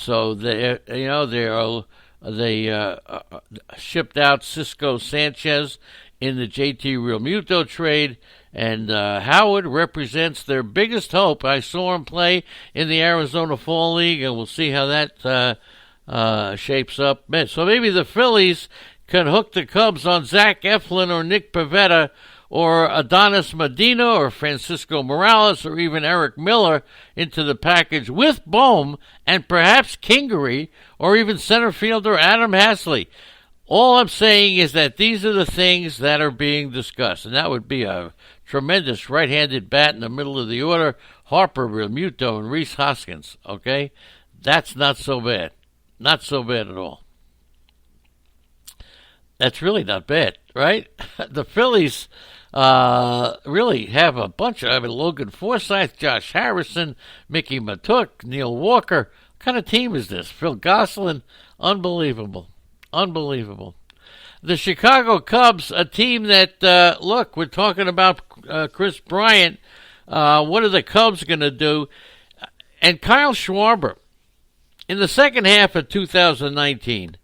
So they shipped out Cisco Sanchez in the JT Realmuto trade, and Howard represents their biggest hope. I saw him play in the Arizona Fall League, and we'll see how that shapes up. So maybe the Phillies can hook the Cubs on Zach Eflin or Nick Pivetta or Adonis Medina or Francisco Morales or even Eric Miller into the package with Bohm and perhaps Kingery or even center fielder Adam Hasley. All I'm saying is that these are the things that are being discussed, and that would be a tremendous right-handed bat in the middle of the order, Harper, Realmuto, and Rhys Hoskins, okay? That's not so bad. Not so bad at all. That's really not bad, right? The Phillies really have a bunch of, Logan Forsythe, Josh Harrison, Mickey Matuk, Neil Walker. What kind of team is this? Phil Gosselin, unbelievable. Unbelievable. The Chicago Cubs, a team that, look, we're talking about Chris Bryant. What are the Cubs going to do? And Kyle Schwarber, in the second half of 2019,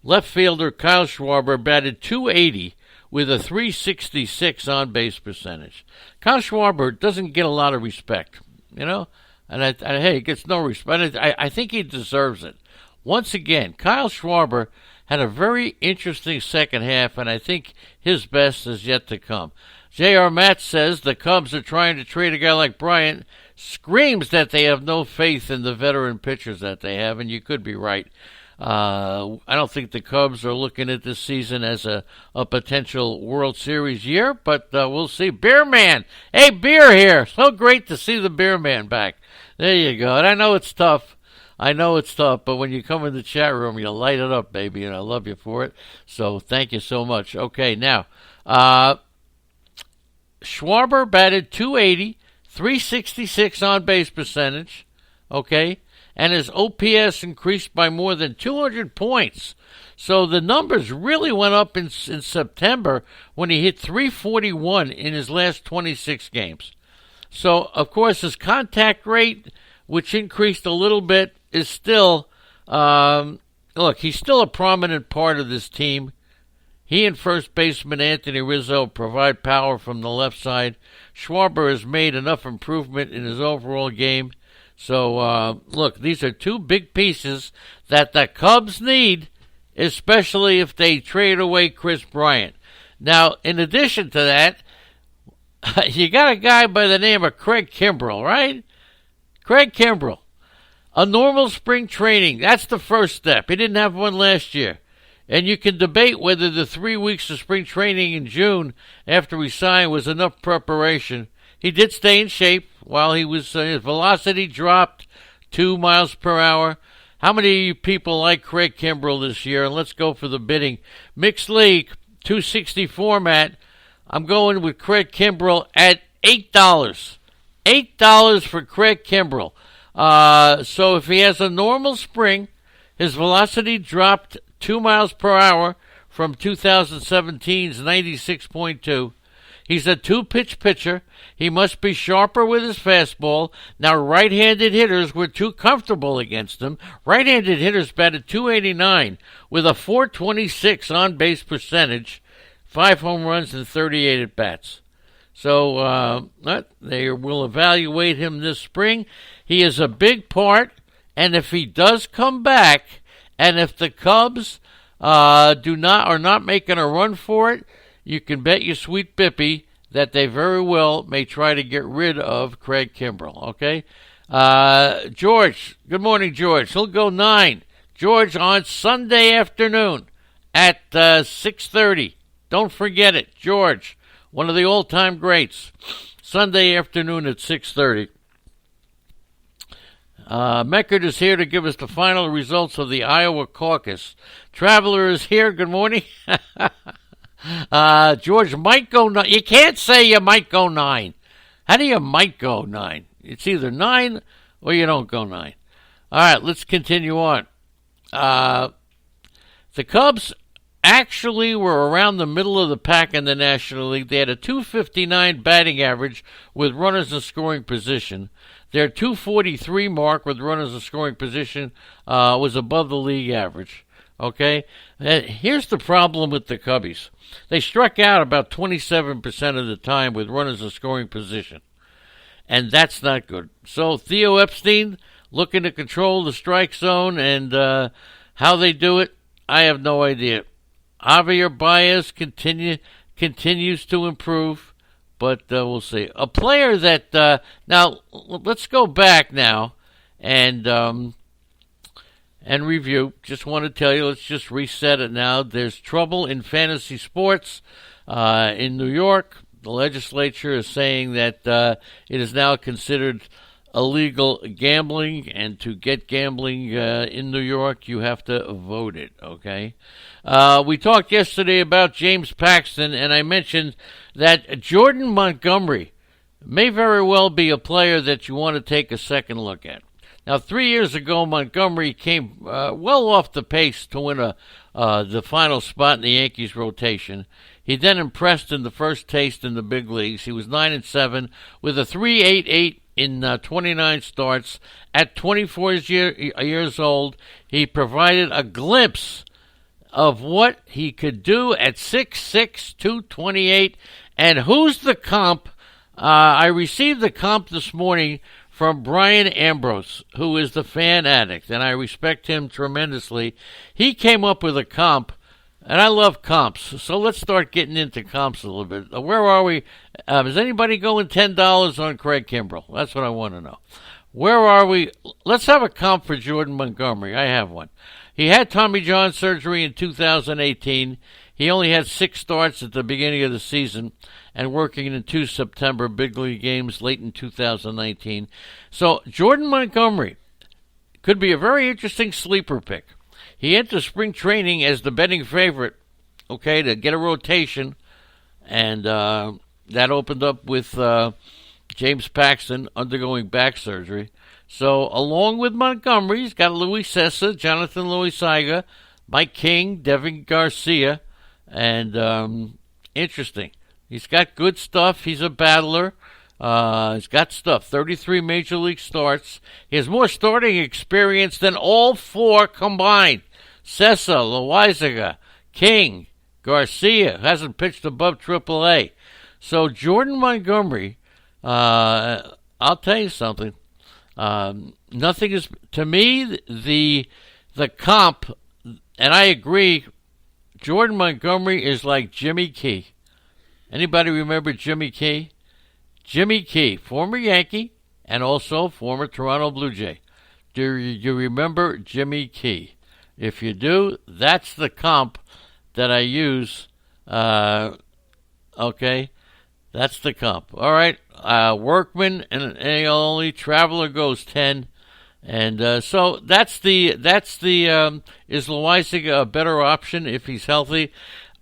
left fielder Kyle Schwarber batted .280 with a .366 on-base percentage. Kyle Schwarber doesn't get a lot of respect, and hey, he gets no respect. I think he deserves it. Once again, Kyle Schwarber had a very interesting second half, and I think his best is yet to come. J.R. Matt says the Cubs are trying to trade a guy like Bryant, screams that they have no faith in the veteran pitchers that they have, and you could be right. I don't think the Cubs are looking at this season as a potential World Series year, but we'll see. Beer Man! Hey, Beer here! So great to see the Beer Man back. There you go. And I know it's tough. But when you come in the chat room, you light it up, baby, and I love you for it. So thank you so much. Okay, now, Schwarber batted .280, .366 on-base percentage, okay, and his OPS increased by more than 200 points. So the numbers really went up in September when he hit .341 in his last 26 games. So, of course, his contact rate, which increased a little bit, is still, he's still a prominent part of this team. He and first baseman Anthony Rizzo provide power from the left side. Schwarber has made enough improvement in his overall game. So, these are two big pieces that the Cubs need, especially if they trade away Chris Bryant. Now, in addition to that, you got a guy by the name of Craig Kimbrell, right? Craig Kimbrell. A normal spring training, that's the first step. He didn't have one last year. And you can debate whether the 3 weeks of spring training in June after he signed was enough preparation. He did stay in shape while he was, his velocity dropped 2 miles per hour. How many of you people like Craig Kimbrell this year? And let's go for the bidding. Mixed League, 260 format. I'm going with Craig Kimbrell at $8. $8 for Craig Kimbrell. So if he has a normal spring, his velocity dropped 2 miles per hour from 2017's 96.2. He's a two-pitch pitcher. He must be sharper with his fastball. Now, right-handed hitters were too comfortable against him. Right-handed hitters batted .289 with a .426 on-base percentage, 5 home runs and 38 at-bats. So they will evaluate him this spring. He is a big part, and if he does come back, and if the Cubs are not making a run for it, you can bet your sweet Bippy that they very well may try to get rid of Craig Kimbrell, okay? George, good morning, George. He'll go 9. George, on Sunday afternoon at 6:30. Don't forget it, George, one of the all-time greats. Sunday afternoon at 6:30. Meckert is here to give us the final results of the Iowa caucus. Traveler is here. Good morning. George might go 9. You can't say you might go 9. How do you might go 9? It's either 9 or you don't go 9. All right, let's continue on. The Cubs actually were around the middle of the pack in the National League. They had a .259 batting average with runners in scoring position. Their 243 mark with runners in scoring position was above the league average. Okay? Here's the problem with the Cubbies. They struck out about 27% of the time with runners in scoring position. And that's not good. So Theo Epstein looking to control the strike zone, and how they do it, I have no idea. Javier Baez continues to improve, but we'll see. A player that now let's go back now and review. Just want to tell you, let's just reset it now. There's trouble in fantasy sports in New York. The legislature is saying that it is now considered illegal gambling, and to get gambling in New York, you have to vote it, okay? We talked yesterday about James Paxton, and I mentioned that Jordan Montgomery may very well be a player that you want to take a second look at. Now, 3 years ago, Montgomery came well off the pace to win the final spot in the Yankees rotation. He then impressed in the first taste in the big leagues. He was 9-7 with a 3.88 in 29 starts. At 24 years old, he provided a glimpse of what he could do at 6'6", 228. And who's the comp? I received the comp this morning from Brian Ambrose, who is the fan addict, and I respect him tremendously. He came up with a comp, and I love comps, so let's start getting into comps a little bit. Where are we? Is anybody going $10 on Craig Kimbrell? That's what I want to know. Where are we? Let's have a comp for Jordan Montgomery. I have one. He had Tommy John surgery in 2018. He only had 6 starts at the beginning of the season and working in 2 September big league games late in 2019. So Jordan Montgomery could be a very interesting sleeper pick. He entered spring training as the betting favorite, okay, to get a rotation, and that opened up with James Paxton undergoing back surgery. So along with Montgomery, he's got Luis Cessa, Jonathan Loaizaga, Mike King, Devin Garcia, and interesting. He's got good stuff. He's a battler. He's got stuff. 33 major league starts. He has more starting experience than all 4 combined. Cessa, Loaizaga, King, Garcia hasn't pitched above AAA. So Jordan Montgomery, I'll tell you something. Nothing is, to me, the comp, and I agree, Jordan Montgomery is like Jimmy Key. Anybody remember Jimmy Key? Jimmy Key, former Yankee and also former Toronto Blue Jay. Do you remember Jimmy Key? If you do, that's the comp that I use. Okay, that's the comp. All right, Workman and only Traveler goes 10, and so that's the is Loaizaga a better option if he's healthy?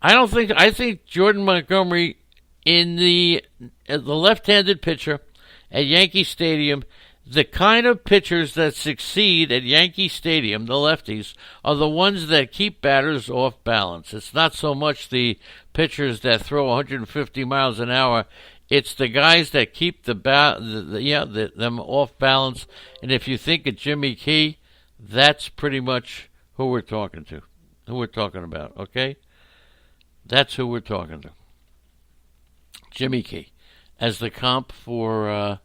I think Jordan Montgomery in the left-handed pitcher at Yankee Stadium. The kind of pitchers that succeed at Yankee Stadium, the lefties, are the ones that keep batters off balance. It's not so much the pitchers that throw 150 miles an hour. It's the guys that keep them off balance. And if you think of Jimmy Key, that's pretty much who we're talking to, who we're talking about, okay? That's who we're talking to. Jimmy Key as the comp for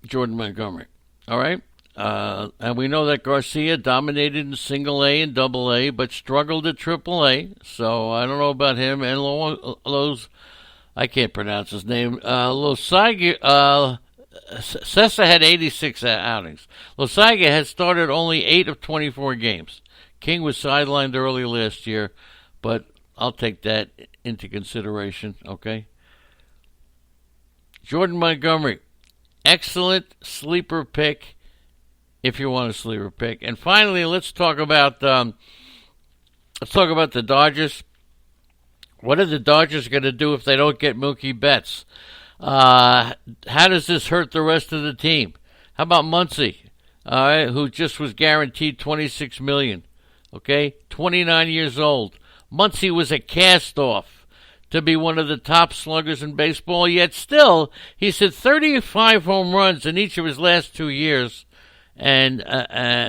Jordan Montgomery. All right? And we know that Garcia dominated in single A and double A, but struggled at triple A. So I don't know about him. And I can't pronounce his name. Loaizaga, Cessa had 86 outings. Loaizaga had started only 8 of 24 games. King was sidelined early last year, but I'll take that into consideration, okay? Jordan Montgomery, excellent sleeper pick if you want a sleeper pick. And finally, let's talk about the Dodgers. What are the Dodgers going to do if they don't get Mookie Betts? How does this hurt the rest of the team? How about Muncy, all right, who just was guaranteed $26 million? Okay, 29 years old. Muncy was a cast-off. to be one of the top sluggers in baseball, yet still, he's hit 35 home runs in each of his last 2 years. And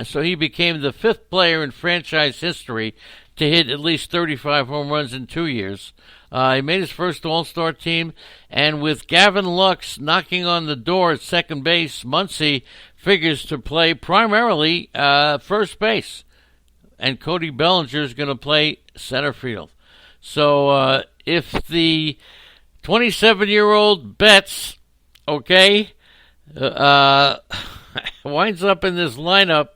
so he became the 5th player in franchise history to hit at least 35 home runs in 2 years. He made his first All-Star team, and with Gavin Lux knocking on the door at second base, Muncy figures to play primarily first base, and Cody Bellinger is going to play center field. So if the 27-year-old Betts, winds up in this lineup,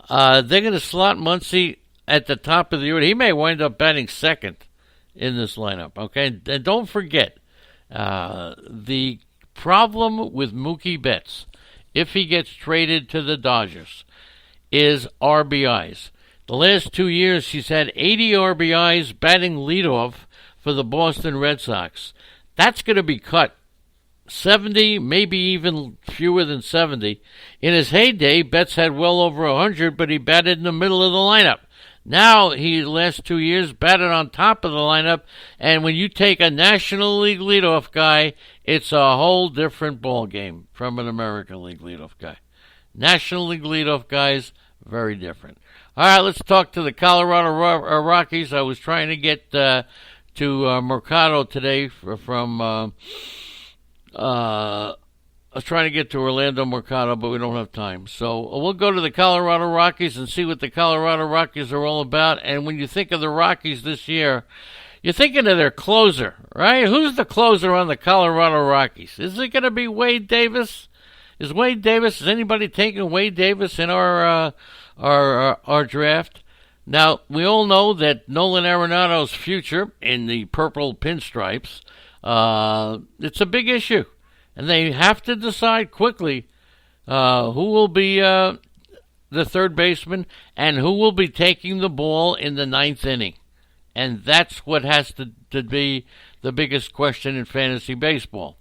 they're going to slot Muncy at the top of the order. He may wind up batting second in this lineup, okay? And don't forget, the problem with Mookie Betts, if he gets traded to the Dodgers, is RBIs. The last 2 years, he's had 80 RBIs batting leadoff for the Boston Red Sox. That's going to be cut 70, maybe even fewer than 70. In his heyday, Betts had well over 100, but he batted in the middle of the lineup. Now, he, last 2 years, batted on top of the lineup, and when you take a National League leadoff guy, it's a whole different ball game from an American League leadoff guy. National League leadoff guys, very different. All right, let's talk to the Colorado Rockies. I was trying to get to Mercado today from... I was trying to get to Orlando Mercado, but we don't have time. So we'll go to the Colorado Rockies and see what the Colorado Rockies are all about. And when you think of the Rockies this year, you're thinking of their closer, right? Who's the closer on the Colorado Rockies? Is it going to be Wade Davis? Is anybody taking Wade Davis in our draft? Now, we all know that Nolan Arenado's future in the purple pinstripes, it's a big issue. And they have to decide quickly who will be the third baseman and who will be taking the ball in the ninth inning. And that's what has to be the biggest question in fantasy baseball.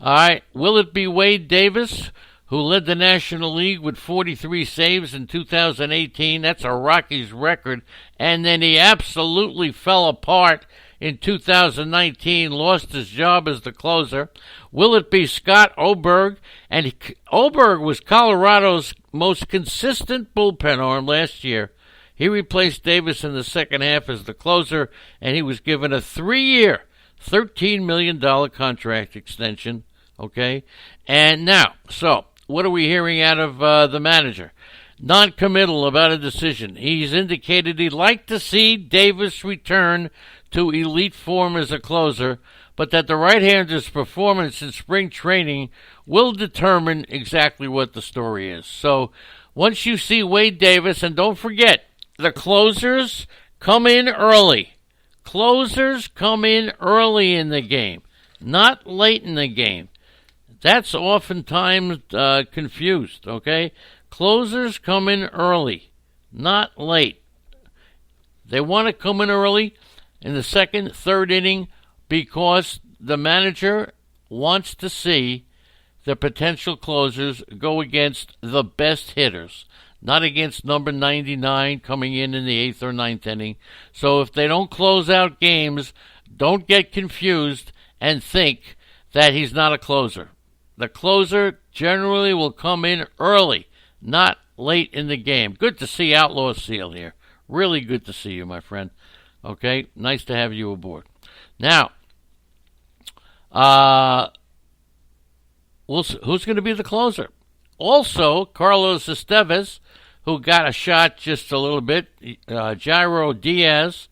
All right, will it be Wade Davis, who led the National League with 43 saves in 2018? That's a Rockies record. And then he absolutely fell apart in 2019, lost his job as the closer. Will it be Scott Oberg? And Oberg was Colorado's most consistent bullpen arm last year. He replaced Davis in the second half as the closer, and he was given a 3-year, $13 million contract extension. Okay? And now, so, what are we hearing out of the manager? Non-committal about a decision. He's indicated he'd like to see Davis return to elite form as a closer, but that the right-hander's performance in spring training will determine exactly what the story is. So once you see Wade Davis, and don't forget, the closers come in early. Closers come in early in the game, not late in the game. That's oftentimes confused, okay? Closers come in early, not late. They want to come in early in the second, third inning because the manager wants to see the potential closers go against the best hitters, not against number 99 coming in the 8th or ninth inning. So if they don't close out games, don't get confused and think that he's not a closer. The closer generally will come in early, not late in the game. Good to see Outlaw Seal here. Really good to see you, my friend. Okay, nice to have you aboard. Now, who's going to be the closer? Also, Carlos Estevez, who got a shot just a little bit, Jairo Diaz.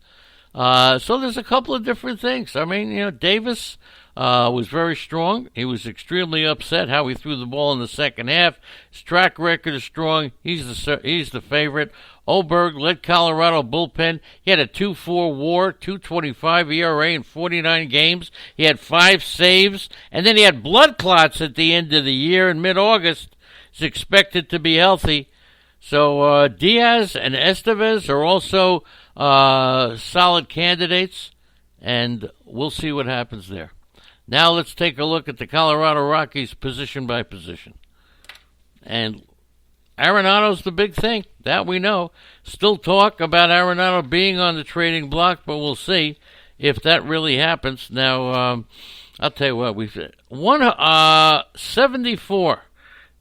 So there's a couple of different things. I mean, Davis was very strong. He was extremely upset how he threw the ball in the second half. His track record is strong. He's the favorite. Oberg led Colorado bullpen. He had a 2.4 WAR, 2.25 ERA in 49 games. He had 5 saves, and then he had blood clots at the end of the year in mid-August. He's expected to be healthy. So Diaz and Estevez are also solid candidates, and we'll see what happens there. Now let's take a look at the Colorado Rockies position by position. And Arenado's the big thing. That we know. Still talk about Arenado being on the trading block, but we'll see. if that really happens. Now, I'll tell you what, 74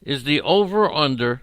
is the over-under